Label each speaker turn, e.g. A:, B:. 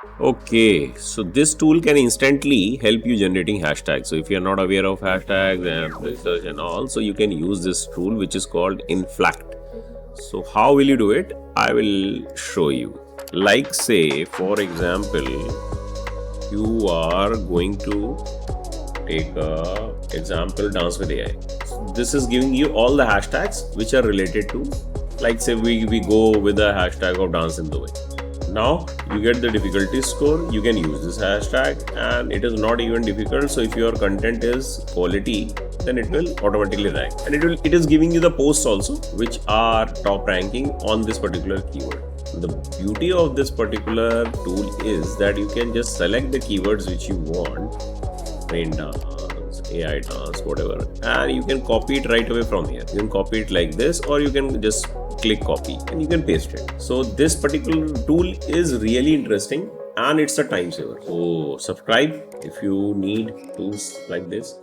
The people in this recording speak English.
A: Okay, so this tool can instantly help you generating hashtags. So if you're not aware of hashtags and research and all, so you can use this tool which is called Inflact. So how will you do it? I will show you. Like say, for example, you are going to take a example dance with AI. This is giving you all the hashtags which are related to, like say we go with the hashtag of dance in Dubai. Now you get the difficulty score. You can use this hashtag and it is not even difficult. So if your content is quality, then it will automatically rank, and it is giving you the posts also which are top ranking on this particular keyword. The beauty of this particular tool is that you can just select the keywords which you want, rain dance, AI dance, whatever, and you can copy it right away from here. You can copy it like this, or you can just click copy and you can paste it. So this particular tool is really interesting and it's a time saver. So subscribe if you need tools like this.